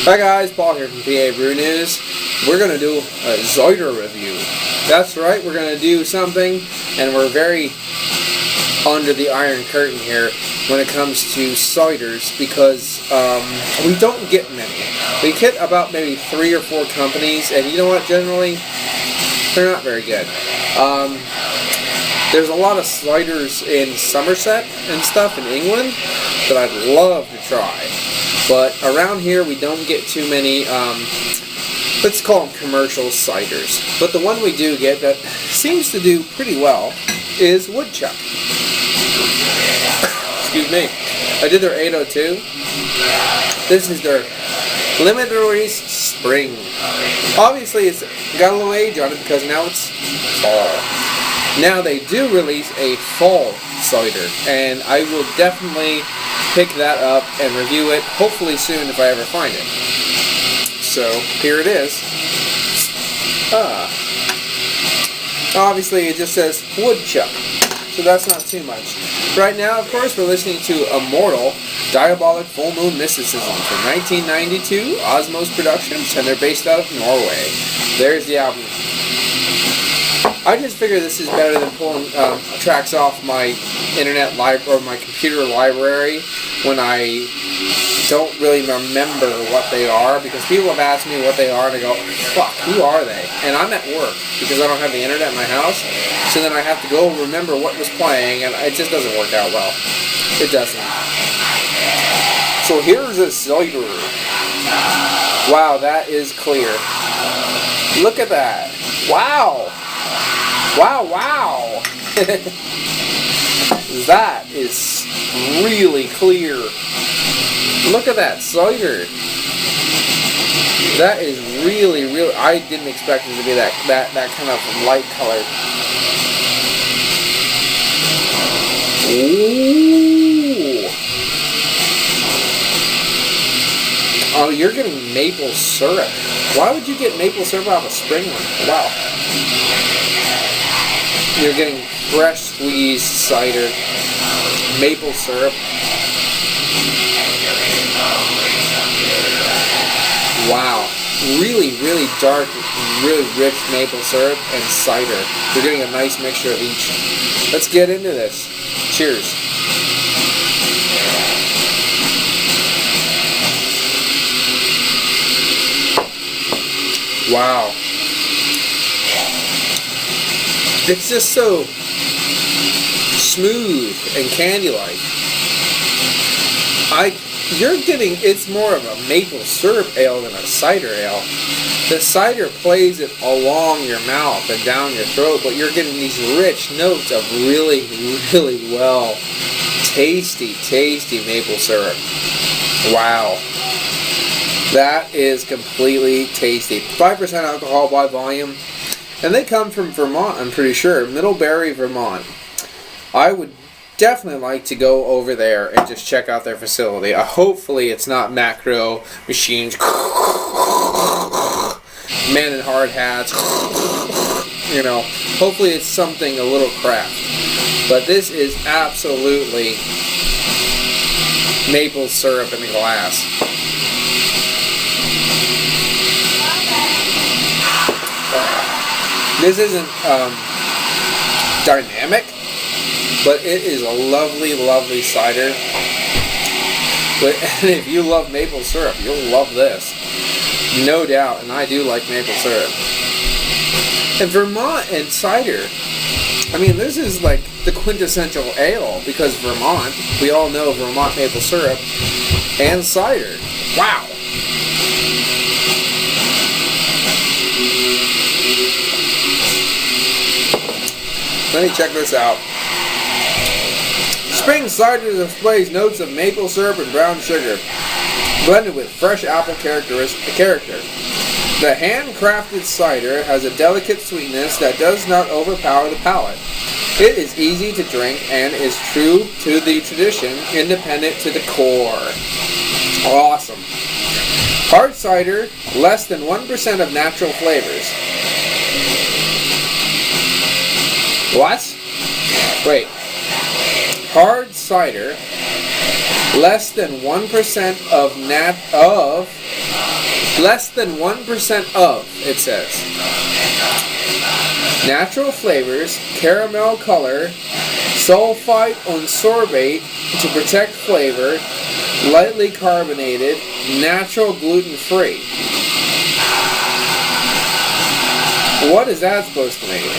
Hi guys, Paul here from PABrewNews. We're going to do a Cider review. That's right, we're going to do something, and we're very under the iron curtain here when it comes to ciders because we don't get many. We get about maybe 3 or 4 companies, and you know what, generally, they're not very good. There's a lot of ciders in Somerset and stuff in England that I'd love to try. But around here we don't get too many, let's call them commercial ciders. But the one we do get that seems to do pretty well is Woodchuck. Excuse me. I did their 802. This is their limited release spring. Obviously it's got a little age on it because now it's fall. Now they do release a fall cider, and I will definitely pick that up and review it, hopefully soon if I ever find it. So, here it is. Obviously it just says Woodchuck, so that's not too much. Right now, of course, we're listening to Immortal, Diabolic Full Moon Mysticism from 1992, Osmos Productions, and they're based out of Norway. There's the album. I just figure this is better than pulling tracks off my internet library or my computer library when I don't really remember what they are, because people have asked me what they are and I go, fuck, who are they? And I'm at work because I don't have the internet in my house, so then I have to go remember what was playing, and it just doesn't work out well. It doesn't. So here's a cider. Wow, that is clear. Look at that. Wow. Wow, wow! That is really clear. Look at that cider. That is really, I didn't expect it to be that kind of light color. Ooh! Oh, you're getting maple syrup. Why would you get maple syrup out of a spring one? Wow. You're getting fresh squeezed cider, maple syrup. Wow. Really dark, really rich maple syrup and cider. You're getting a nice mixture of each. Let's get into this. Cheers. Wow. It's just so smooth and candy-like. It's more of a maple syrup ale than a cider ale. The cider plays it along your mouth and down your throat, but you're getting these rich notes of really well tasty maple syrup. Wow. That is completely tasty. 5% alcohol by volume. And they come from Vermont, I'm pretty sure. Middlebury, Vermont. I would definitely like to go over there and just check out their facility. Hopefully it's not macro machines, men in hard hats, you know. Hopefully it's something a little craft. But this is absolutely maple syrup in a glass. This isn't dynamic, but it is a lovely cider. And if you love maple syrup, you'll love this. No doubt, and I do like maple syrup. And Vermont and cider, I mean, this is like the quintessential ale, because Vermont, we all know Vermont maple syrup and cider. Wow. Let me check this out. Spring cider displays notes of maple syrup and brown sugar, blended with fresh apple character. The handcrafted cider has a delicate sweetness that does not overpower the palate. It is easy to drink and is true to the tradition, independent to the core. Awesome. Hard cider, less than 1% of natural flavors. What? Wait. Hard cider, less than 1% of Less than 1% of, it says. Natural flavors, caramel color, sulfite on sorbate to protect flavor, lightly carbonated, natural gluten-free. What is that supposed to mean?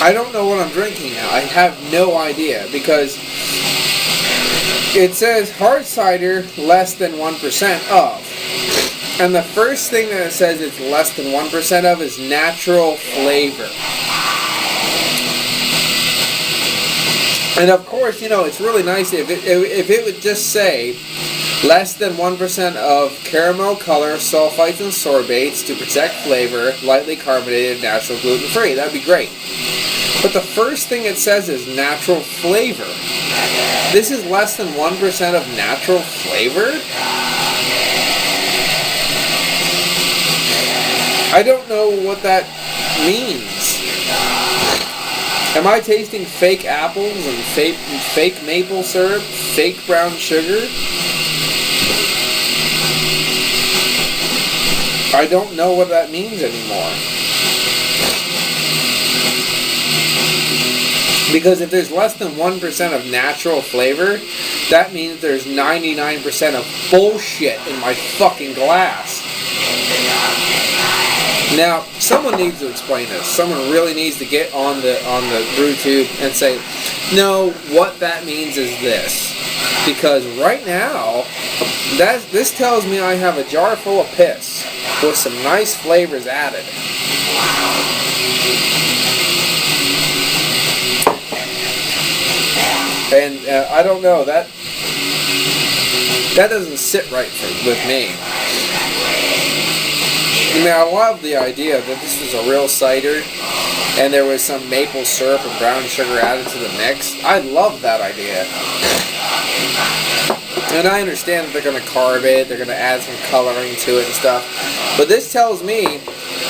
I don't know what I'm drinking now. I have no idea, because it says hard cider less than 1% of. And the first thing that it says it's less than 1% of is natural flavor. And of course, you know, it's really nice if it would just say less than 1% of caramel color, sulfites, and sorbates to protect flavor, lightly carbonated, natural gluten-free. That'd be great. But the first thing it says is natural flavor. This is less than 1% of natural flavor? I don't know what that means. Am I tasting fake apples and fake maple syrup, fake brown sugar? I don't know what that means anymore. Because if there's less than 1% of natural flavor, that means there's 99% of bullshit in my fucking glass. Now, someone needs to explain this. Someone really needs to get on the BrewTube and say, no, what that means is this. Because right now, this tells me I have a jar full of piss with some nice flavors added. And I don't know, that doesn't sit right with me. I mean, I love the idea that this was a real cider and there was some maple syrup and brown sugar added to the mix. I love that idea. And I understand that they're going to carb it, they're going to add some coloring to it and stuff. But this tells me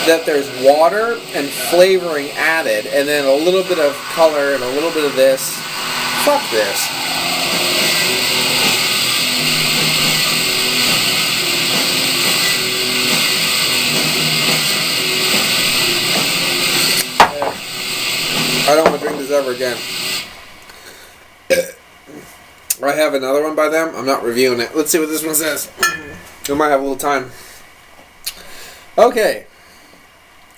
that there's water and flavoring added, and then a little bit of color and a little bit of this. Fuck this. I don't want to drink this ever again. I have another one by them. I'm not reviewing it. Let's see what this one says. We might have a little time. Okay.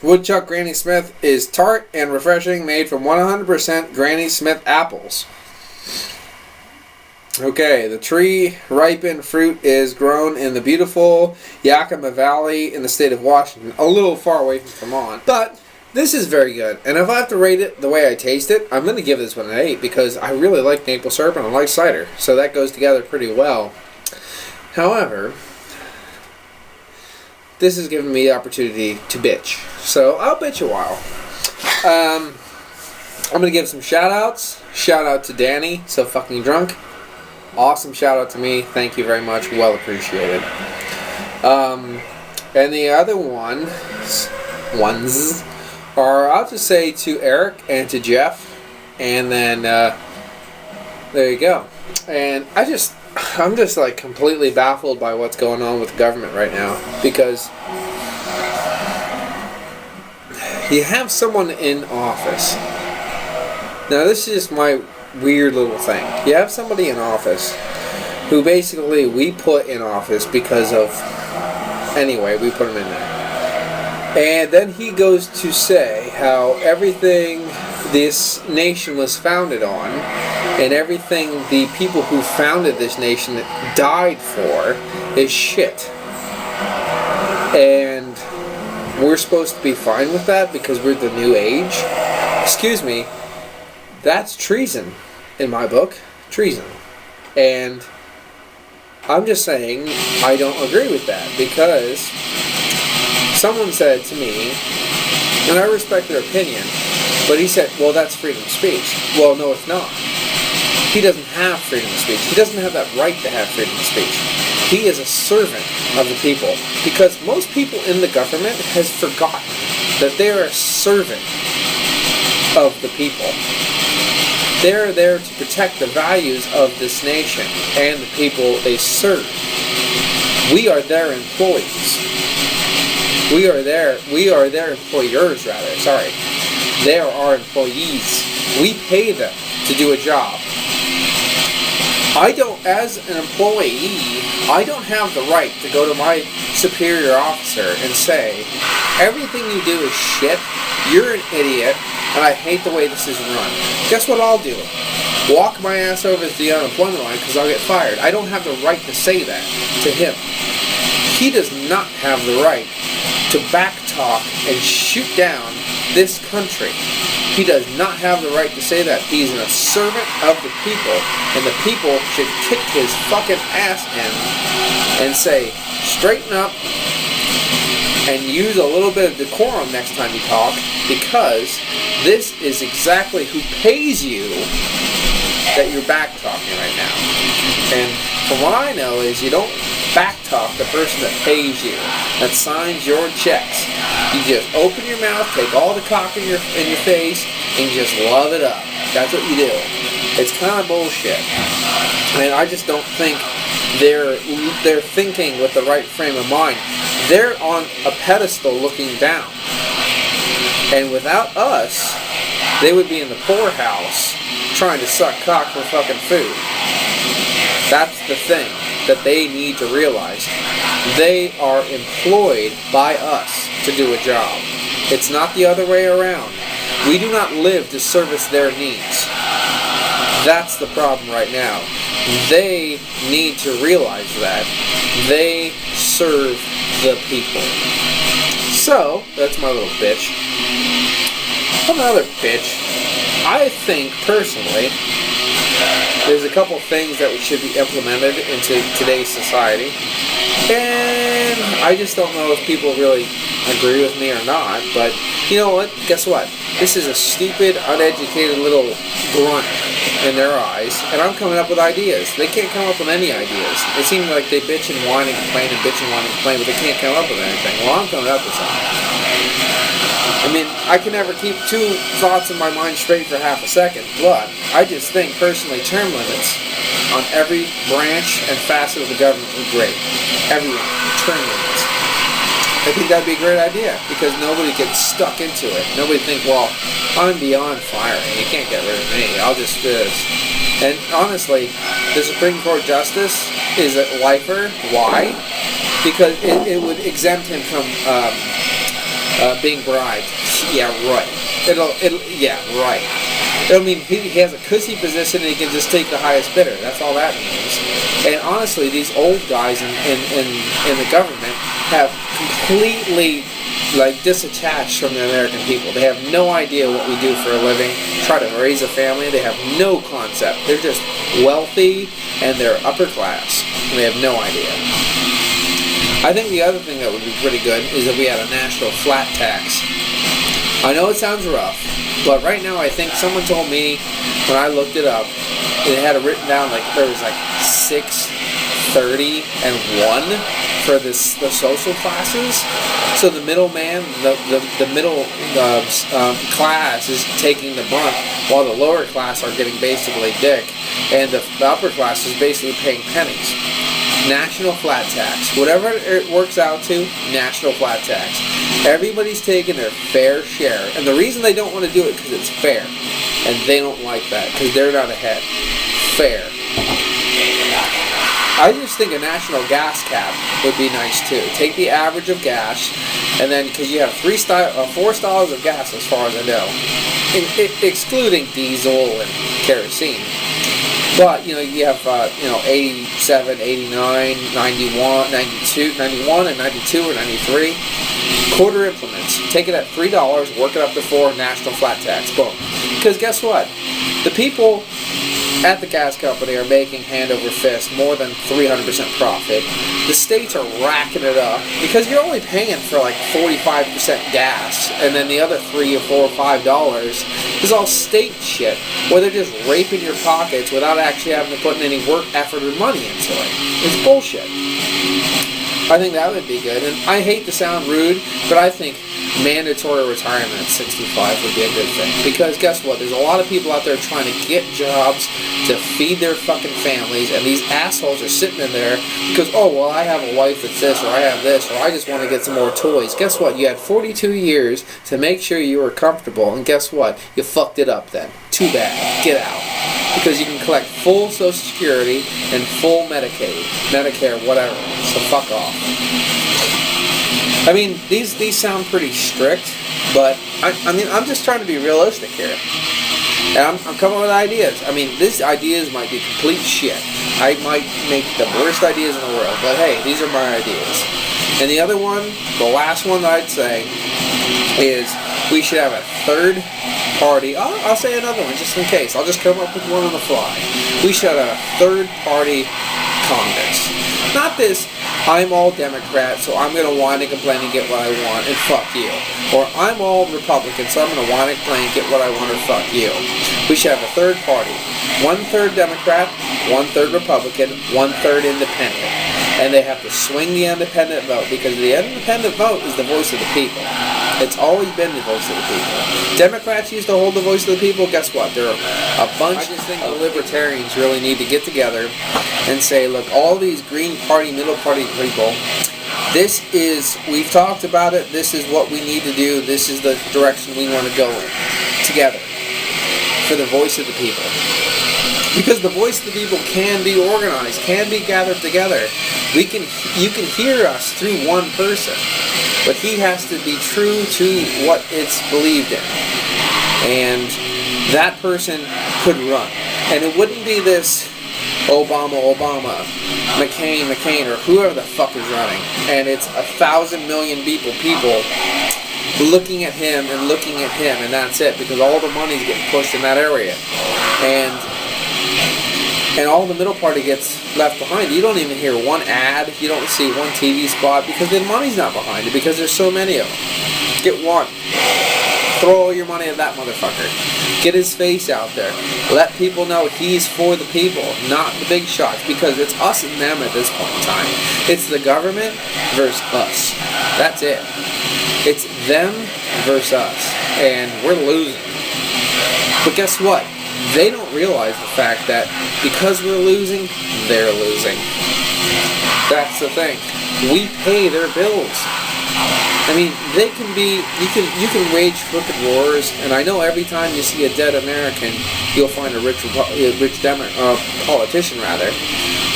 Woodchuck Granny Smith is tart and refreshing, made from 100% Granny Smith apples. Okay, the tree-ripened fruit is grown in the beautiful Yakima Valley in the state of Washington, a little far away from Vermont. But this is very good, and if I have to rate it the way I taste it, I'm going to give this one an 8 because I really like maple syrup and I like cider, so that goes together pretty well. However, this has given me the opportunity to bitch, so I'll bitch a while. I'm going to give some shout-outs. Shout out to Danny, so fucking drunk. Awesome shout out to me. Thank you very much. Well appreciated. And the other ones are, I'll just say to Eric and to Jeff. And then, there you go. And I'm just like completely baffled by what's going on with the government right now. Because you have someone in office. Now this is just my weird little thing. You have somebody in office who basically we put in office because of, anyway, we put him in there. And then he goes to say how everything this nation was founded on and everything the people who founded this nation died for is shit. And we're supposed to be fine with that because we're the new age? Excuse me. That's treason, in my book. Treason. And I'm just saying I don't agree with that because someone said to me, and I respect their opinion, but he said, well, that's freedom of speech. Well, no, it's not. He doesn't have freedom of speech. He doesn't have that right to have freedom of speech. He is a servant of the people because most people in the government has forgotten that they are a servant of the people. They're there to protect the values of this nation and the people they serve. We are their employees. We are their employers, rather. Sorry. They are our employees. We pay them to do a job. As an employee, I don't have the right to go to my superior officer and say, everything you do is shit, you're an idiot, and I hate the way this is run. Guess what I'll do? Walk my ass over to the unemployment line because I'll get fired. I don't have the right to say that to him. He does not have the right to backtalk and shoot down this country. He does not have the right to say that. He's a servant of the people, and the people should kick his fucking ass in and say, straighten up and use a little bit of decorum next time you talk, because this is exactly who pays you that you're backtalking right now. And from what I know is you don't backtalk the person that pays you, that signs your checks. You just open your mouth, take all the cock in your face, and you just love it up. That's what you do. It's kind of bullshit. And I just don't think they're thinking with the right frame of mind. They're on a pedestal looking down. And without us, they would be in the poorhouse trying to suck cock for fucking food. That's the thing that they need to realize. They are employed by us to do a job. It's not the other way around. We do not live to service their needs. That's the problem right now. They need to realize that. They serve the people. So, that's my little bitch. Another bitch. I think, personally, there's a couple things that should be implemented into today's society. And I just don't know if people really agree with me or not. But, you know what? Guess what? This is a stupid, uneducated little grunt in their eyes, and I'm coming up with ideas. They can't come up with any ideas. It seems like they bitch and whine and complain and bitch and whine and complain, but they can't come up with anything. Well, I'm coming up with something. I mean, I can never keep two thoughts in my mind straight for half a second, but I just think, personally, term limits on every branch and facet of the government would be great. Everyone, term limits. I think that'd be a great idea, because nobody gets stuck into it. Nobody think, well, I'm beyond firing. You can't get rid of me. I'll just do this. And honestly, the Supreme Court Justice is a lifer. Why? Because it would exempt him from being bribed. Yeah, right. Yeah, right. I mean, he has a cushy position and he can just take the highest bidder. That's all that means. And honestly, these old guys in the government have completely disattached from the American people. They have no idea what we do for a living, try to raise a family. They have no concept. They're just wealthy and they're upper class, and they have no idea. I think the other thing that would be pretty good is if we had a national flat tax. I know it sounds rough, but right now I think someone told me when I looked it up, it had it written down there was 6, 30, and 1 for the social classes. So the middleman, the middle class is taking the brunt, while the lower class are getting basically dick, and the upper class is basically paying pennies. National flat tax. Whatever it works out to, national flat tax. Everybody's taking their fair share. And the reason they don't want to do it because it's fair. And they don't like that because they're not ahead. Fair. I just think a national gas cap would be nice too. Take the average of gas, and then, because you have 4 styles of gas as far as I know, excluding diesel and kerosene. But, you have, 87, 89, 91, 92, 91, and 92 or 93. Quarter implements. Take it at $3, work it up to 4, national flat tax. Boom. Because guess what? The people at the gas company are making hand over fist more than 300% profit. The states are racking it up because you're only paying for 45% gas, and then the other $3 or $4 or $5 is all state shit where they're just raping your pockets without actually having to put in any work, effort, or money into it. It's bullshit. I think that would be good, and I hate to sound rude, but I think mandatory retirement at 65 would be a good thing. Because guess what? There's a lot of people out there trying to get jobs to feed their fucking families, and these assholes are sitting in there because, oh, well, I have a wife that's this, or I have this, or I just want to get some more toys. Guess what? You had 42 years to make sure you were comfortable, and guess what? You fucked it up then. Too bad. Get out. Because you can collect full Social Security and full Medicaid, Medicare, whatever. So fuck off. I mean, these sound pretty strict, but I mean, I'm just trying to be realistic here. And I'm coming with ideas. I mean, these ideas might be complete shit. I might make the worst ideas in the world, but hey, these are my ideas. And the other one, the last one that I'd say, is we should have a third party. I'll say another one just in case. I'll just come up with one on the fly. We should have a third party Congress. Not this, I'm all Democrat, so I'm going to whine and complain and get what I want, and fuck you. Or I'm all Republican, so I'm going to whine and complain and get what I want, or fuck you. We should have a third party. 1/3 Democrat, 1/3 Republican, 1/3 independent. And they have to swing the independent vote, because the independent vote is the voice of the people. It's always been the voice of the people. Democrats used to hold the voice of the people. Guess what? They're a bunch. I just think the libertarians really need to get together and say, look, all these Green Party, Middle Party people, this is, we've talked about it, this is what we need to do, this is the direction we want to go in, together, for the voice of the people. Because the voice of the people can be organized, can be gathered together. You can hear us through one person, but he has to be true to what it's believed in. And that person could run. And it wouldn't be this Obama, McCain, or whoever the fuck is running. And it's 1,000 million people looking at him, and that's it, because all the money's getting pushed in that area. And all the middle party gets left behind. You don't even hear one ad. You don't see one TV spot, because the money's not behind it, because there's so many of them. Get one. Throw all your money at that motherfucker. Get his face out there. Let people know he's for the people, not the big shots, because it's us and them at this point in time. It's the government versus us. That's it. It's them versus us. And we're losing. But guess what? They don't realize the fact that because we're losing, they're losing. That's the thing. We pay their bills. I mean, they can be, you can wage crooked wars, and I know every time you see a dead American, you'll find a rich politician, rather.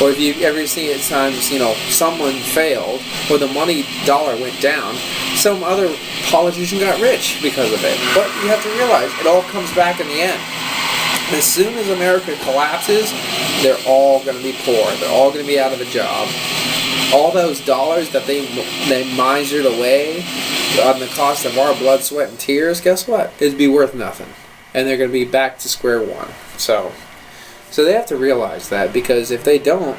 Or if you ever see at times, you know, someone failed, or the money dollar went down, some other politician got rich because of it. But you have to realize, it all comes back in the end. As soon as America collapses, they're all going to be poor. They're all going to be out of a job. All those dollars that they misered away on the cost of our blood, sweat, and tears, guess what? It'd be worth nothing. And they're going to be back to square one. So they have to realize that, because if they don't,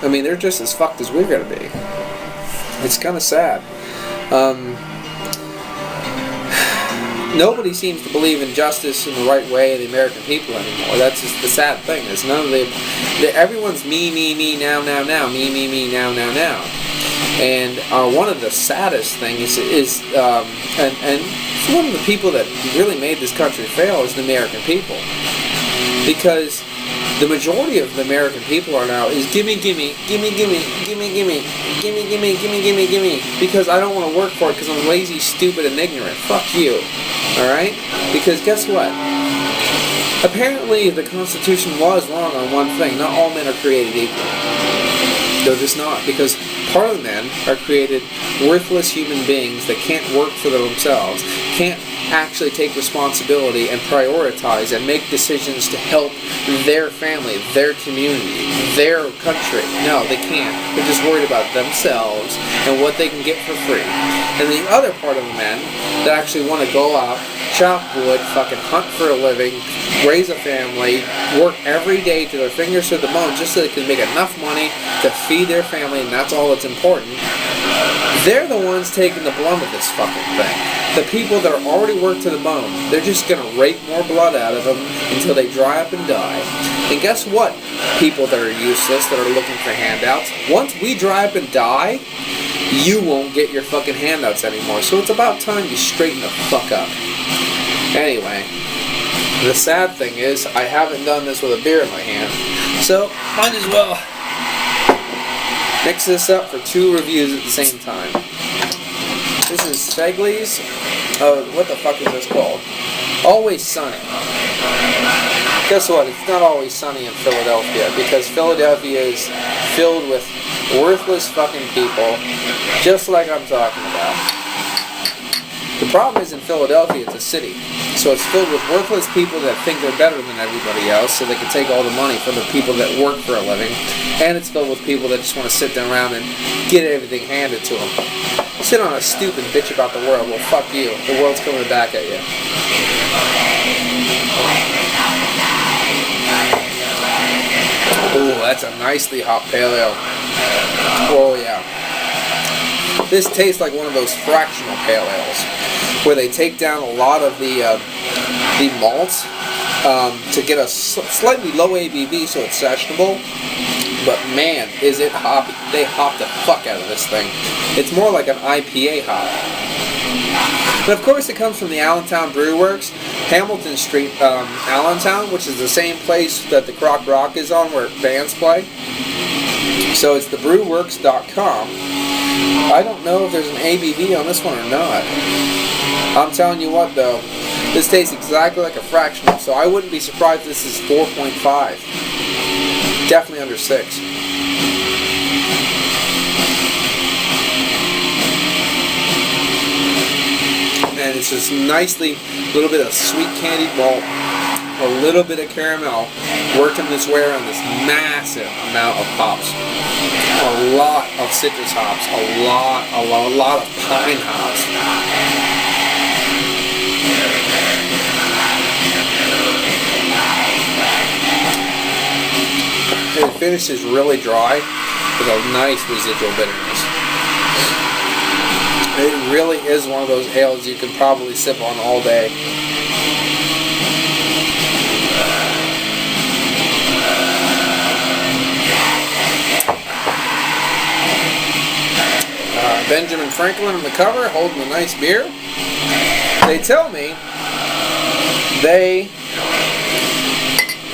I mean, they're just as fucked as we're going to be. It's kind of sad. Nobody seems to believe in justice in the right way of the American people anymore. That's just the sad thing. There's none of everyone's me, now, me, now. And one of the saddest things is and one of the people that really made this country fail is the American people. Because the majority of the American people are now is gimme, because I don't want to work for it because I'm lazy, stupid, and ignorant. Fuck you. Alright? Because guess what? Apparently the Constitution was wrong on one thing. Not all men are created equal. They're just not. Because part of the men are created worthless human beings that can't work for themselves, can't actually take responsibility and prioritize and make decisions to help their family, their community, their country. No, they can't. They're just worried about themselves and what they can get for free. And the other part of the men that actually want to go out, chop wood, fucking hunt for a living, raise a family, work every day to their fingers to the bone just so they can make enough money to feed their family, and that's all that's important. They're the ones taking the blunt of this fucking thing. The people that are already worked to the bone, they're just going to rake more blood out of them until they dry up and die. And guess what? People that are useless, that are looking for handouts, once we dry up and die, you won't get your fucking handouts anymore. So it's about time you straighten the fuck up. Anyway, the sad thing is I haven't done this with a beer in my hand, so might as well mix this up for 2 reviews at the same time. This is Fegley's, what the fuck is this called? Always Sunny. Guess what? It's not always sunny in Philadelphia, because Philadelphia is filled with worthless fucking people, just like I'm talking about. The problem is in Philadelphia, it's a city, so it's filled with worthless people that think they're better than everybody else, so they can take all the money from the people that work for a living, and it's filled with people that just want to sit around and get everything handed to them. Sit on a stoop and bitch about the world. Well, fuck you. The world's coming back at you. Oh, that's a nicely hot pale ale. Oh yeah. This tastes like one of those fractional pale ales, where they take down a lot of the malts to get a slightly low ABV, so it's sessionable. But man, is it hoppy. They hop the fuck out of this thing. It's more like an IPA hop. But of course it comes from the Allentown Brew Works, Hamilton Street, Allentown, which is the same place that the Croc Rock is on, where bands play. So it's thebrewworks.com. I don't know if there's an ABV on this one or not. I'm telling you what though, this tastes exactly like a fractional, so I wouldn't be surprised if this is 4.5. Definitely under 6. And it's just nicely, a little bit of sweet candied malt, a little bit of caramel, working this way around this massive amount of hops. A lot of citrus hops, a lot of pine hops. The finish is really dry with a nice residual bitterness. It really is one of those ales you can probably sip on all day. Benjamin Franklin on the cover, holding a nice beer. They tell me they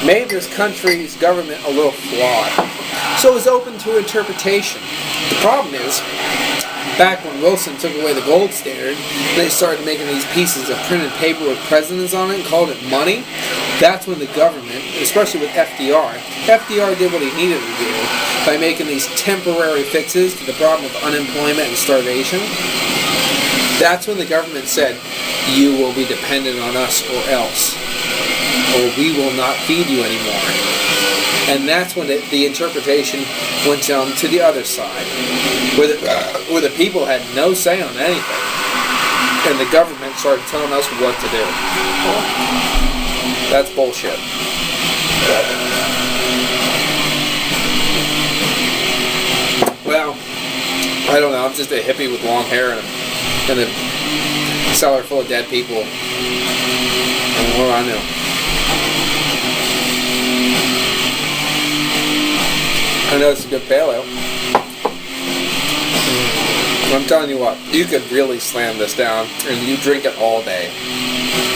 made this country's government a little flawed, so it's open to interpretation. The problem is, back when Wilson took away the gold standard, they started making these pieces of printed paper with presidents on it and called it money. That's when the government, especially with FDR did what he needed to do by making these temporary fixes to the problem of unemployment and starvation. That's when the government said, you will be dependent on us or else, or we will not feed you anymore. And that's when the interpretation went down to the other side, where the people had no say on anything, and the government started telling us what to do. That's bullshit. Well, I don't know, I'm just a hippie with long hair and a cellar full of dead people. And what do I know? I know it's a good pale ale. I'm telling you what, you could really slam this down and you drink it all day.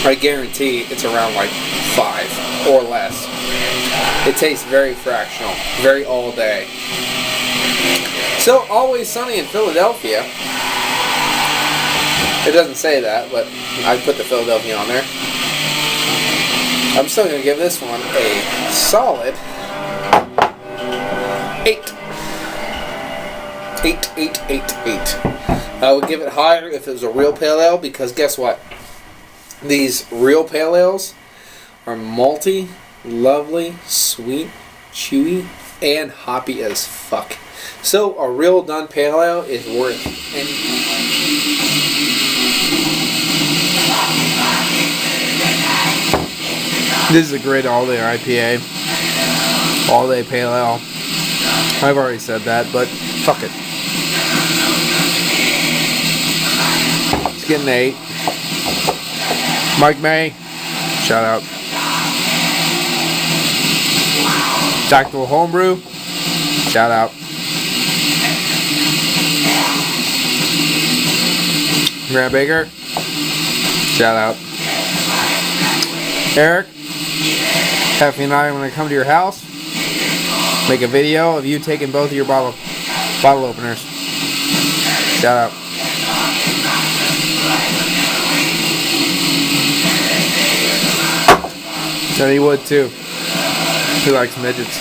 I guarantee it's around like 5 or less. It tastes very fractional, very all day. So, Always Sunny in Philadelphia. It doesn't say that, but I put the Philadelphia on there. I'm still going to give this one a solid 8. 8, 8, 8, 8. I would give it higher if it was a real pale ale, because guess what? These real pale ales are malty, lovely, sweet, chewy, and hoppy as fuck. So a real done pale ale is worth anything. This is a great all-day IPA. All-day pale ale. I've already said that, but fuck it. It's getting 8. Mike May, shout out. Tactical Homebrew, shout out. Grant Baker, shout out. Eric, Heffe and I are going to come to your house, make a video of you taking both of your bottle openers. Shout out. Said he would too. He likes midgets.